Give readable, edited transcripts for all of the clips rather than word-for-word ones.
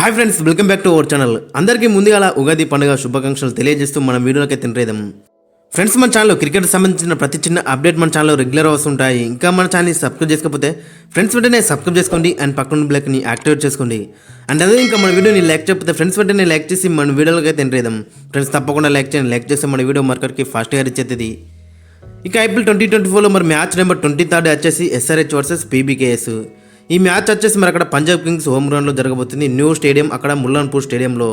Hi friends, welcome back to our channel. అందరికీ ముందుగా ఉగాది పండుగ శుభాకాంక్షలు తెలియజేస్తూ మన వీడియోలోకి తింటేద్దాం. ఫ్రెండ్స్, మన ఛానల్లో క్రికెట్ సంబంధించిన ప్రతి చిన్న అప్డేట్ మన ఛానల్లో రెగ్యులర్ వస్తుంటాయి. ఇంకా మన ఛానల్ని సబ్స్క్రైబ్ చేసుకోకపోతే ఫ్రెండ్స్ వెంటనే సబ్స్క్రైబ్ చేసుకోండి అండ్ పక్కన బ్లాక్ని యాక్టివేట్ చేసుకోండి. అండ్ అదే ఇంకా మన వీడియోని లైక్ చేయకపోతే ఫ్రెండ్స్ వెంటనే లైక్ చేసి మన వీడియోలోకి తింటేద్దాం. ఫ్రెండ్స్ తప్పకుండా లైక్ చేయండి. లైక్ చేస్తే మన వీడియో మార్కెట్కి ఫాస్ట్గా రీచ్ అవుతుంది. ఇక ఐపీఎల్ 2024లో మరి మ్యాచ్ నెంబర్ 23 వచ్చేసి ఎస్ఆర్హెచ్ వర్సెస్ పీబీకేఎస్. ఈ మ్యాచ్ వచ్చేసి మరి అక్కడ పంజాబ్ కింగ్స్ హోమ్ గ్రౌండ్లో జరగబోతుంది, న్యూ స్టేడియం అక్కడ ముల్లాన్పూర్ స్టేడియంలో.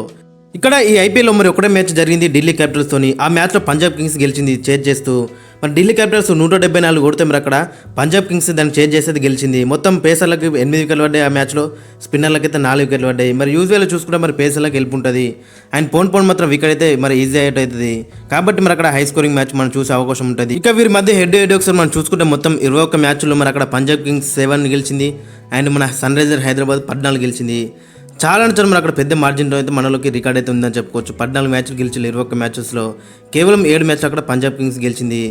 ఇక్కడ ఈ ఐపీఎల్లో మరి ఒకటే మ్యాచ్ జరిగింది ఢిల్లీ క్యాపిటల్స్తోని. ఆ మ్యాచ్లో పంజాబ్ కింగ్స్ గెలిచింది చేజ్ చేస్తూ. మరి ఢిల్లీ క్యాపిటల్స్ 174 కొడితే మరి అక్కడ పంజాబ్ కింగ్స్ దాన్ని చేజ్ చేసేది గెలిచింది. మొత్తం పేసర్లకు 8 వికెట్లు పడ్డాయి ఆ మ్యాచ్లో, స్పిన్నర్లకు అయితే 4 వికెట్లు పడ్డాయి. మరి యూజువల్గా చూసుకుంటే మరి పేసర్లకు గెలుపు ఉంటుంది అండ్ పోన్ మాత్రం వికెట్ అయితే మరి ఈజీ అవుతుంది. కాబట్టి మరి అక్కడ హై స్కోరింగ్ మ్యాచ్ మనం చూసే అవకాశం ఉంటుంది. ఇక వీరి మధ్య హెడ్ ఒకసారి మనం చూసుకుంటే మొత్తం 21 మ్యాచ్లో మరి అక్కడ పంజాబ్ కింగ్స్ 7 గెలిచింది అండ్ మన సన్ రైజర్ హైదరాబాద్ 14 గెలిచింది. చాలా నుంచి మరి అక్కడ పెద్ద మార్జిన్తో అయితే మనలోకి రికార్డ్ అయితే ఉందని చెప్పుకోవచ్చు. 14 మ్యాచ్లు గెలిచింది 21 మ్యాచెస్లో, కేవలం 7 మ్యాచ్లు అక్కడ పంజాబ్ కింగ్స్ గెలిచింది.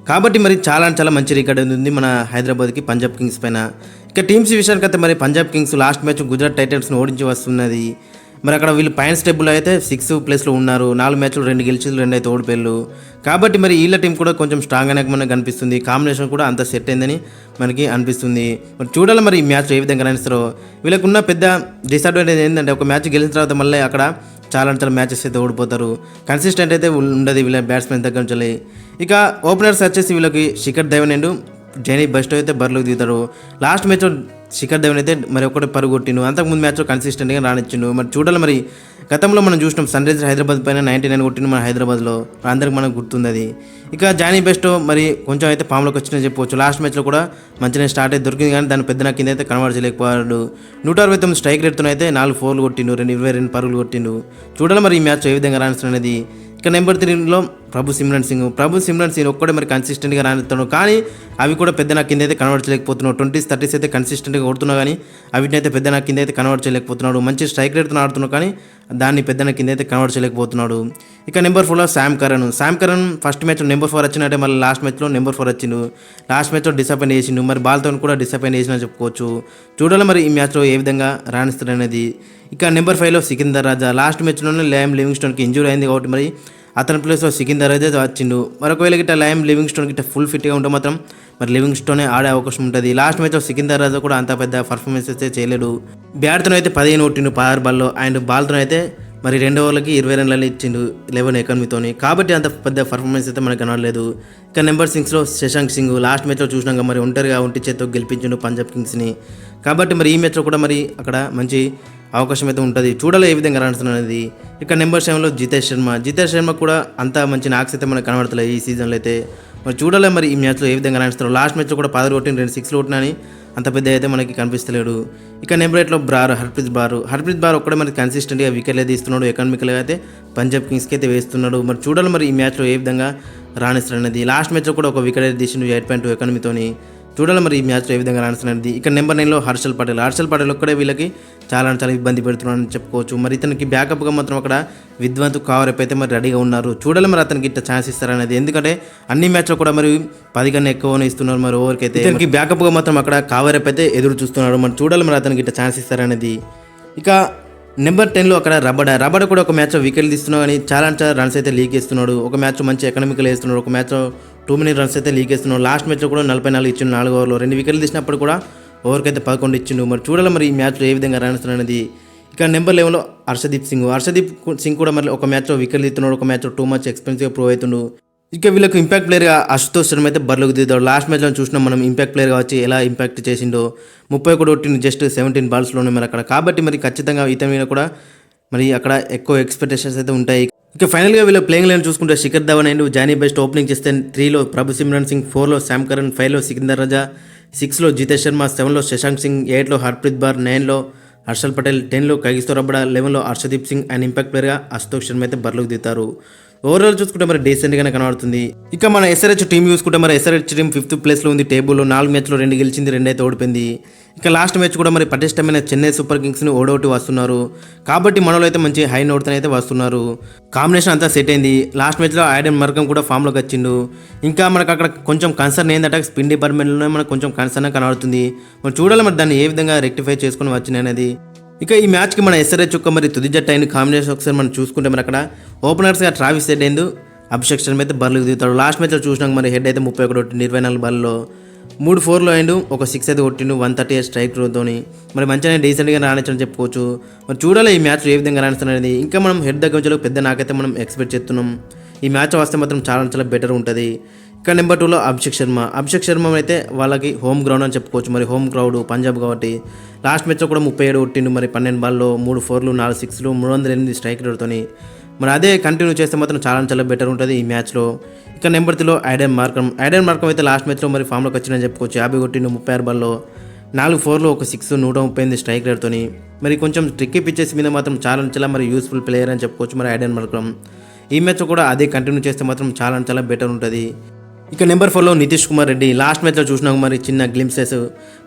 కాబట్టి మరి చాలా మంచి రికార్డ్ ఉంది మన హైదరాబాద్కి పంజాబ్ కింగ్స్ పైన. ఇక టీమ్స్ విషయానికి అయితే మరి Punjab Kings last match Gujarat టైటన్స్ని ఓడించి వస్తున్నది. మరి అక్కడ వీళ్ళు పాయింట్స్ టేబుల్ అయితే 6th ప్లేస్లో ఉన్నారు. 4 మ్యాచ్లు 2 గెలిచింది, 2 అయితే ఓడిపోయారు. కాబట్టి మరి వీళ్ళ టీం కూడా కొంచెం స్ట్రాంగ్ అనే మనకు కనిపిస్తుంది. కాంబినేషన్ కూడా అంత సెట్ అయిందని మనకి అనిపిస్తుంది. మరి చూడాలి మరి ఈ మ్యాచ్ ఏ విధంగా రాణిస్తారో. వీళ్ళకున్న పెద్ద డిసడ్వాంటేజ్ ఏంటంటే ఒక మ్యాచ్ గెలిచిన తర్వాత మళ్ళీ అక్కడ చాలా మ్యాచెస్ అయితే ఓడిపోతారు. కన్సిస్టెంట్ అయితే ఉండదు వీళ్ళ బ్యాట్స్మెన్ దగ్గర నుంచి. ఇక ఓపెనర్స్ వచ్చేసి వీళ్ళకి శిఖర్ ధవన్ అండ్ జైనీ బెస్ట్ అయితే బరిలోకి దిగుతారు. లాస్ట్ మ్యాచ్లో శిఖర్ ధవన్ అయితే మరి ఒకటి పరుగు కొట్టిండు, అంతకుముందు మ్యాచ్లో కన్సిస్టెంట్గా రానిచ్చిండు. మరి చూడాలి మరి గతంలో మనం చూసినాం సన్ రైజర్స్ హైదరాబాద్ పైన 99 కొట్టిండు మన హైదరాబాద్లో, అందరికి మనకు గుర్తుంది అది. ఇక జానీ బెస్ట్ మరి కొంచెం అయితే ఫామ్లోకి వచ్చిందని చెప్పవచ్చు. లాస్ట్ మ్యాచ్లో కూడా మంచిగా స్టార్ట్ అయితే దొరికింది కానీ దాని పెద్ద కింద అయితే కన్వర్ట్ చేయలేకపోయాడు. 169 స్ట్రైక్ రేట్తో అయితే 4 4 కొట్టిండు, 22 పరుగులు కొట్టిండు. చూడాలి మరి ఈ మ్యాచ్ ఏ విధంగా రాణిస్తున్నది. ఇక నెంబర్ 3లో ప్రభు సిమ్రన్ సింగ్ ఒక్కడే మరి కన్సిస్టెంట్గా రానిస్తాడు, కానీ అవి కూడా పెద్ద కింద అయితే కన్వర్ట్ చేయలేకపోతున్నాడు. 20s 30s అయితే కన్సిస్టెంట్గా కొడుతున్నావు కానీ అవిటిని అయితే పెద్ద కింద అయితే కన్వర్ట్ చేయలేకపోతున్నాడు. మంచి స్ట్రైక్ రేట్తో ఆడుతున్నాడు కానీ దాన్ని పెద్ద కింద అయితే కన్వర్ట్ చేయలేకపోతున్నాడు. ఇక నెంబర్ 4లో శామ్ కరణ్ ఫస్ట్ మ్యాచ్లో నెంబర్ 4 వచ్చినట్టే మళ్ళీ లాస్ట్ మ్యాచ్లో నెంబర్ 4 వచ్చిండు. లాస్ట్ మ్యాచ్లో డిసప్పాయింట్ చేసిండు, మరి బాల్తో కూడా డిసప్పాయింట్ చేసినా చెప్పుకోవచ్చు. చూడాలి మరి ఈ మ్యాచ్లో ఏ విధంగా రాణిస్తాడనేది. ఇక నెంబర్ 5లో సికిందర్ రాజా. లాస్ట్ మ్యాచ్లోనే లయమ్ లివింగ్స్టోన్కి ఇంజూరీ అయింది కాబట్టి మరి అతని ప్లేస్లో సికిందర్ రాజా వచ్చిండు. మరొకవేళ గిట్ట లయమ్ లివింగ్స్టోన్ గిట్ట ఫుల్ ఫిట్గా ఉంటే మాత్రం మరి లివింగ్స్టోనే ఆడే అవకాశం ఉంటుంది. లాస్ట్ మ్యాచ్లో సికిందర్ రాజా కూడా అంత పెద్ద పర్ఫార్మెన్స్ అయితే చేయలేడు. బ్యాట్తో అయితే 15 కొట్టిండు 16 బాల్లో అండ్ బాల్తో అయితే మరి 2 ఓవర్లకి 20 రన్లు ఇచ్చిండు 11 ఎకానమీతోని. కాబట్టి అంత పెద్ద పర్ఫార్మెన్స్ అయితే మనకు కనబడలేదు. ఇక నెంబర్ 6లో శశాంక్ సింగ్. లాస్ట్ మ్యాచ్లో చూసినాక మరి ఒంటరిగా ఒంటి చేతితో గెలిపించిండు పంజాబ్ కింగ్స్ని. కాబట్టి మరి ఈ మ్యాచ్లో కూడా మరి అక్కడ మంచి అవకాశం అయితే ఉంటుంది. చూడాలి ఏ విధంగా రాణిస్తున్నది. ఇక నెంబర్ 7లో జితేష్ శర్మ కూడా అంత మంచి నాక్స్ అయితే మనకు కనబడతలేదు ఈ సీజన్లో అయితే. మరి చూడాలి మరి ఈ మ్యాచ్లో ఏ విధంగా రాణిస్తారు. లాస్ట్ మ్యాచ్లో కూడా 10 కొట్టిన 2 6 కొట్టినని అంత పెద్ద అయితే మనకి కనిపిస్తలేడు. ఇక నెంబర్ 8లో హర్ప్రీత్ బార్ ఒక్కడే మరి కన్సిస్టెంట్గా వికెట్లే తీస్తున్నాడు. ఎకనామికల్గా అయితే పంజాబ్ కింగ్స్కి అయితే వేస్తున్నాడు. మరి చూడాలి మరి ఈ మ్యాచ్లో ఏ విధంగా రాణిస్తారనేది. లాస్ట్ మ్యాచ్లో కూడా ఒక వికెట్ అయితే తీసిండు 8.2 ఎకానమీతోని. చూడాలి మరి ఈ మ్యాచ్లో ఏ విధంగా రాణిస్తున్నది. ఇక నెంబర్ 9లో హర్షల్ పటేల్ ఒక్కడే వీళ్ళకి చాలా ఇబ్బంది పెడుతున్నాడని చెప్పుకోవచ్చు. మరి ఇతనికి బ్యాకప్గా మాత్రం అక్కడ విద్వంత్ కావరేపు అయితే మరి రెడీగా ఉన్నారు. చూడాలి మరి అతనికి ఇట్లా ఛాన్స్ ఇస్తారనేది. ఎందుకంటే అన్ని మ్యాచ్లో కూడా మరి 10 కన్నా ఎక్కువనే ఇస్తున్నారు. మరి ఓవర్కి అయితే ఇతనికి బ్యాకప్గా మాత్రం అక్కడ కావరేపు అయితే ఎదురు చూస్తున్నాడు. మరి చూడాలి మరి అతనికి ఇట్లా ఛాన్స్ ఇస్తారనేది. ఇక నెంబర్ 10లో అక్కడ రబడ కూడా ఒక మ్యాచ్లో వికెట్లు తీస్తున్నాడు కానీ చాలా రన్స్ అయితే లీక్ ఇస్తున్నాడు. ఒక మ్యాచ్ మంచి ఎకనామికల్ వేస్తున్నాడు, ఒక మ్యాచ్లో 2 మినిట్ రన్స్ అయితే లీక్ ఇస్తున్నాడు. లాస్ట్ మ్యాచ్లో కూడా 44 ఇచ్చిండు 4 ఓవర్లో, 2 వికెట్లు తీసినప్పుడు కూడా ఓవర్కి అయితే 11 ఇచ్చిండు. మరి చూడాలి మరి ఈ మ్యాచ్లో ఏ విధంగా రాణిస్తున్నది. ఇక నెంబర్ 11లో హర్షదీప్ సింగ్ కూడా మరి ఒక మ్యాచ్లో వికెట్లు తీస్తున్నాడు, ఒక మ్యాచ్లో టూ మచ్ ఎక్స్పెన్సివ్గా ప్రూవ్ అవుతుండు. ఇక వీళ్ళకి ఇంపాక్ట్ ప్లేయర్గా అశుతోష్ శర్మ అయితే బరిలోకి దిగుతాడు. లాస్ట్ మ్యాచ్లో చూసినాం మనం ఇంపాక్ట్ ప్లేయర్గా వచ్చి ఎలా ఇంపాక్ట్ చేసిండో. 31 కొట్టిండు జస్ట్ 17 బాల్స్లోనే మరి అక్కడ. కాబట్టి మరి ఖచ్చితంగా ఇతని మీద కూడా మరి అక్కడ ఎక్కువ ఎక్స్పెక్టేషన్స్ అయితే ఉంటాయి. ఇక ఫైనల్గా వీళ్ళ ప్లేయింగ్ లైన్ చూసుకుంటే Shikhar Dhawan and Jonny Bairstow opening చేస్తే 3లో ప్రభు సిమ్రన్ సింగ్, 4లో శామ్ కరణ్, 5లో సికిందర్ రాజా, 6లో జితేష్ శర్మ, 7లో శశాంక్ సింగ్, 8లో హర్ప్రీత్ బార్, 9లో హర్షల్ పటేల్, 10లో కగిస్తో రబడ, 11లో హర్షదీప్ సింగ్ అండ్ ఇంపాక్ట్ ప్లేయర్గా అశుతోష్ శర్మ అయితే బరిలోకి దిగుతారు. ఓవరాల్ చూసుకుంటే మరి డీసెంట్గానే కనబడుతుంది. ఇక మన ఎస్ఆర్హెచ్ టీం చూసుకుంటే మరి ఎస్ఆర్హెచ్ టీం 5th ప్లేస్లో ఉంది టేబుల్లో. 4 మ్యాచ్లో 2 గెలిచింది, 2 అయితే ఓడిపోయింది. ఇక లాస్ట్ మ్యాచ్ కూడా మరి పటిష్టమైన చెన్నై సూపర్ కింగ్స్ని ఓడౌట్ వస్తున్నారు. కాబట్టి మనలో అయితే మంచి హై నోట్తో అయితే వస్తున్నారు. కాంబినేషన్ అంతా సెట్ అయింది. లాస్ట్ మ్యాచ్లో ఐడెన్ మార్గం కూడా ఫామ్లోకి వచ్చిండు. ఇంకా మనకు అక్కడ కొంచెం కన్సర్న్ ఏంటంటే స్పిన్ డిపార్ట్మెంట్లోనే మనకు కొంచెం కన్సర్న్ కనబడుతుంది. మరి చూడాలి మరి దాన్ని ఏ విధంగా రెక్టిఫై చేసుకుని వచ్చినాయి అనేది. ఇక ఈ మ్యాచ్కి మన ఎస్ఆర్హెచ్ యొక్క మరి తుది జట్టు అయిన కాంబినేషన్ ఒకసారి మనం చూసుకుంటే మరి అక్కడ ఓపెనర్స్గా ట్రావిస్ హెడ్ అయింది, అభిషేక్ శర్మ అయితే బర్లకు దిగుతాడు. లాస్ట్ మ్యాచ్లో చూసినాక మరి హెడ్ అయితే 31 కొట్టిండు, 24 బాల్లో 3 4 అయిండు, ఒక 6 అయితే కొట్టిండు 138 స్ట్రైక్ రేట్తోని. మరి మంచిగా డీసెంట్గా రాణించని చెప్పుకోవచ్చు. మరి చూడాలి ఈ మ్యాచ్ ఏ విధంగా రాణిస్తున్నది. ఇంకా మనం హెడ్ దగ్గర నుంచి పెద్ద నాకైతే మనం ఎక్స్పెక్ట్ చేస్తున్నాం. ఈ మ్యాచ్ వస్తే మాత్రం చాలా చాలా బెటర్ ఉంటుంది. ఇక నెంబర్ 2లో అభిషేక్ శర్మ అయితే వాళ్ళకి హోమ్ గ్రౌండ్ అని చెప్పుకోవచ్చు. మరి హోమ్ క్రౌడ్ పంజాబ్ కాబట్టి లాస్ట్ మ్యాచ్లో కూడా 37 కొట్టిండు, మరి 12 బాల్లో 3 4లు 4 6లు 308 స్ట్రైక్ రేట్తోని. మరి అదే కంటిన్యూ చేస్తే మాత్రం చాలా చాలా బెటర్ ఉంటుంది ఈ మ్యాచ్లో. ఇక నెంబర్ 3లో ఐడెన్ మార్కమ్ అయితే లాస్ట్ మ్యాచ్లో మరి ఫామ్లోకి వచ్చిందని చెప్పుకోవచ్చు. 50 కొట్టిండు 36 బాల్లో 4 4లు ఒక 6 138 స్ట్రైక్ రేట్తోని. మరి కొంచెం ట్రిక్కీ పిచ్చెస్ మీద మాత్రం చాలా చాలా మరి యూస్ఫుల్ ప్లేయర్ అని చెప్పుకోవచ్చు మరి ఐడెన్ మార్కమ్. ఈ మ్యాచ్ కూడా అదే కంటిన్యూ చేస్తే మాత్రం చాలా చాలా బెటర్ ఉంటుంది. ఇక నెంబర్ 4లో నితీష్ కుమార్ రెడ్డి లాస్ట్ మ్యాచ్లో చూసినాక మరి చిన్న గ్లింప్సెస్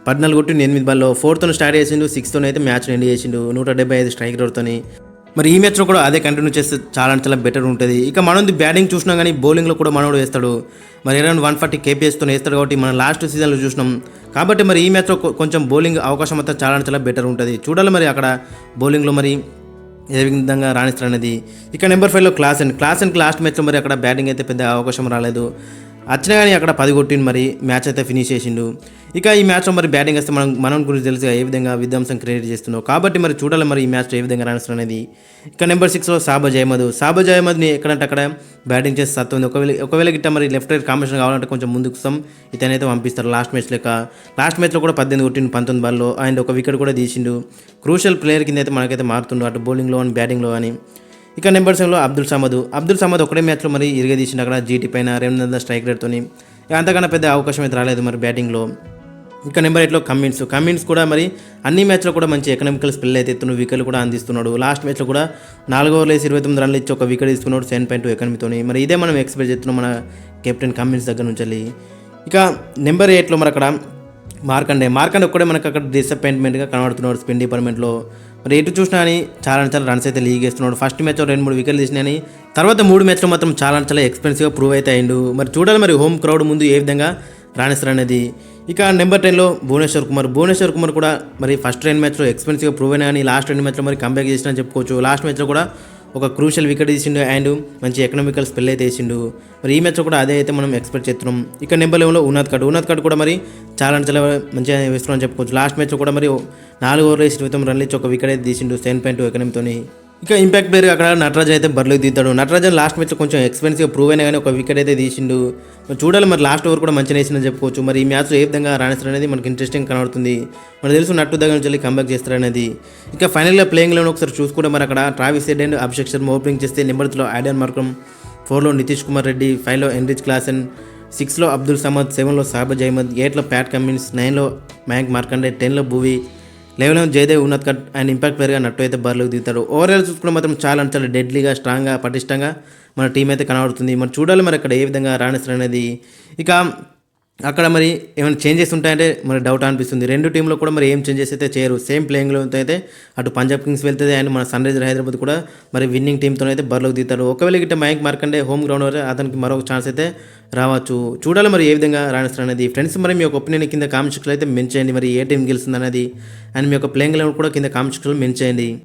14 కొట్టిండు 8 బాల్లో 4తో స్టార్ట్ చేసిండు, 6తో అయితే మ్యాచ్ ఎండ్ చేసిండు 175 స్ట్రైక్ రేట్తోని. మరి ఈ మ్యాచ్లో కూడా అదే కంటిన్యూ చేస్తే చాలా చాలా బెటర్ ఉంటుంది. ఇక మనది బ్యాటింగ్ చూసినా కానీ బౌలింగ్లో కూడా మనోడు వేస్తాడు. మరి అరౌండ్ 140 కేపీఎస్తో వేస్తాడు కాబట్టి మనం లాస్ట్ సీజన్లో చూసినాం. కాబట్టి మరి ఈ మ్యాచ్లో కొంచెం బౌలింగ్ అవకాశం అయితే చాలా చాలా బెటర్ ఉంటుంది. చూడాలి మరి అక్కడ బౌలింగ్లో మరి ఏ విధంగా రాణిస్తారనేది. ఇక నెంబర్ 5లో క్లాసెన్కి లాస్ట్ మ్యాచ్లో మరి అక్కడ బ్యాటింగ్ అయితే పెద్ద అవకాశం రాలేదు, వచ్చినా కానీ అక్కడ 10 కొట్టిండు, మరి మ్యాచ్ అయితే ఫినిష్ చేసిండు. ఇక ఈ మ్యాచ్లో మరి బ్యాటింగ్ వస్తే మనం గురించి తెలుసు ఏ విధంగా విధ్వంసం క్రియేట్ చేస్తున్నావు. కాబట్టి మరి చూడాలి మరి ఈ మ్యాచ్లో ఏ విధంగా రాణిస్తారు అనేది. ఇక నెంబర్ 6లో షాబాజ్ అహ్మద్ని ఎక్కడంటే అక్కడ బ్యాటింగ్ చేసి సత్తుంది. ఒకవేళ గిట్ట మరి లెఫ్ట్ రైట్ కాంబినేషన్ కావాలంటే కొంచెం ముందుకు ఇతనైతే పంపిస్తారు. లాస్ట్ మ్యాచ్లో కూడా 18 కొట్టిండు 19 బాల్లో అండ్ ఒక వికెట్ కూడా తీసిండు. క్రూషియల్ ప్లేయర్ కింద అయితే మనకైతే మారుతుండు అటు బౌలింగ్లో అని బ్యాటింగ్లో కానీ. ఇక నెంబర్ 7లో అబ్దుల్ సమద్ ఒకటే మ్యాచ్లో మరి ఇరగదీసిండు అక్కడ జీటీ పైన 200 స్ట్రైక్ రేట్తోని. అంతకన్నా పెద్ద అవకాశం అయితే రాలేదు మరి బ్యాటింగ్లో. ఇక నెంబర్ 8లో కమిన్స్ కూడా మరి అన్ని మ్యాచ్లో కూడా మంచి ఎకనామికల్ స్పెల్ అయితే ఎత్తున్నాడు, వికెట్లు కూడా అందిస్తున్నాడు. లాస్ట్ మ్యాచ్లో కూడా 4 ఓవర్లు 29 రన్లు ఇచ్చి ఒక వికెట్ తీసుకున్నాడు 7.2 ఎకనమీతోని. మరి ఇదే మనం ఎక్స్పెక్ట్ చేస్తున్నాం మన కెప్టెన్ కమిన్స్ దగ్గర నుంచి వెళ్ళి. ఇక నెంబర్ 8లో మరి అక్కడ మార్కండే ఒక్కడే మనకు అక్కడ డిసప్పాయింట్మెంట్గా కనబడుతున్నాడు స్పిన్ డిపార్ట్మెంట్లో. మరి ఎటు చూసినా అని చాలా రన్స్ అయితే లీగ్ వేస్తున్నాడు. ఫస్ట్ మ్యాచ్లో 2-3 వికెట్లు తీసినాయని, తర్వాత 3 మ్యాచ్లో మాత్రం చాలా ఎక్స్పెన్సివ్గా ప్రూవ్ అయితే అయిండు. మరి చూడాలి మరి హోమ్ క్రౌడ్ ముందు ఏ విధంగా రాణిస్తారు అనేది. ఇక నెంబర్ 10లో భువనేశ్వర్ కుమార్ కూడా మరి ఫస్ట్ 2 మ్యాచ్లో ఎక్స్పెన్సివ్గా ప్రూవ్ అయినా కానీ లాస్ట్ 2 మ్యాచ్లో మరి కంబ్యాక్ చేసినా చెప్పుకోవచ్చు. లాస్ట్ మ్యాచ్లో కూడా ఒక క్రూషియల్ వికెట్ తీసిండు అండ్ మంచి ఎకనామికల్ స్పెల్ అయితే వేసిండు. మరి ఈ మ్యాచ్లో కూడా అదే అయితే మనం ఎక్స్పెక్ట్ చేస్తున్నాం. ఇక నెంబర్ 11లో ఉనాద్ కట్ కూడా మరి చాలా మంచిగా వేస్తున్నాం చెప్పుకోవచ్చు. లాస్ట్ మ్యాచ్లో కూడా మరి 4 ఓవర్లు 29 రన్లు ఇచ్చి ఒక వికెట్ అయితే తీసిండు 7.2 ఎకనమీతోని. ఇక ఇంపాక్ట్ ప్లేయర్ అక్కడ నటరాజన్ అయితే బరిలోకి దిగుతాడు. నటరాజన్ లాస్ట్ మ్యాచ్లో కొంచెం ఎక్స్పెన్సివ్గా ప్రూవ్ అయినా కానీ ఒక వికెట్ అయితే తీసిండు. చూడాలి మరి లాస్ట్ ఓవర్ కూడా మంచిగా వేసిందని చెప్పుకోవచ్చు. మరి ఈ మ్యాచ్లో ఏ విధంగా రాణిస్తారు అనేది మనకి ఇంట్రెస్టింగ్ కనబడుతుంది. మనకు తెలుసు నట్టు దగ్గర నుంచి వెళ్ళి కంబ్యాక్ చేస్తారనేది. ఇక ఫైనల్గా ప్లేయింగ్లో ఒకసారి చూసుకుంటే మరి అక్కడ Travis Head and Abhishek Sharma opening చేస్తే నెంబర్ 3లో ఐడెన్ మార్కమ్, 4లో నితీష్ కుమార్ రెడ్డి, 5లో ఎన్రిచ్ క్లాసెన్, 6లో అబ్దుల్ సమద్, 7లో షాబాజ్ అహ్మద్, 8లో ప్యాట్ కమిన్స్, 9లో మయాంక్ మార్కండే, 10లో భువి, 11లో Jaydev Unadkat and impact ప్లేయర్గా నట్టు అయితే బరిలోకి దిగుతాడు. ఓవరాల్ చూసుకుంటే మాత్రం చాలా డెడ్లీగా స్ట్రాంగ్గా పటిష్టంగా మన టీం అయితే కనబడుతుంది. మరి చూడాలి మరి అక్కడ ఏ విధంగా రాణిస్తారు అనేది. ఇక అక్కడ మరి ఏమైనా చేంజెస్ ఉంటాయంటే మరి డౌట్ అనిపిస్తుంది. 2 టీంలో కూడా మరి ఏం చేంజెస్ అయితే చేయరు. సేమ్ ప్లేయింగ్లో అయితే అటు పంజాబ్ కింగ్స్ వెళ్తుంది అండ్ మన సన్ రైజర్ హైదరాబాద్ కూడా మరి విన్నింగ్ టీంతో అయితే బరిలోకి దిగుతాడు. ఒకవేళ గిట్ట మయాంక్ మార్కండే హోమ్ గ్రౌండ్ వరకు అతనికి మరొక ఛాన్స్ అయితే రావచ్చు. చూడాలి మరి ఏ విధంగా రాణిస్తారు అనేది. ఫ్రెండ్స్ మరి మీ యొక్క ఒపీనియన్ కింద కామెంట్ సెక్షన్లో అయితే మెన్షన్ చేయండి. మరి ఏ టీం గెలుస్తుంది అనేది అండ్ మీ యొక్క ప్లేయింగ్ లెవెల్ కూడా కింద కామెంట్ సెక్షన్లో మెన్షన్ చేయండి.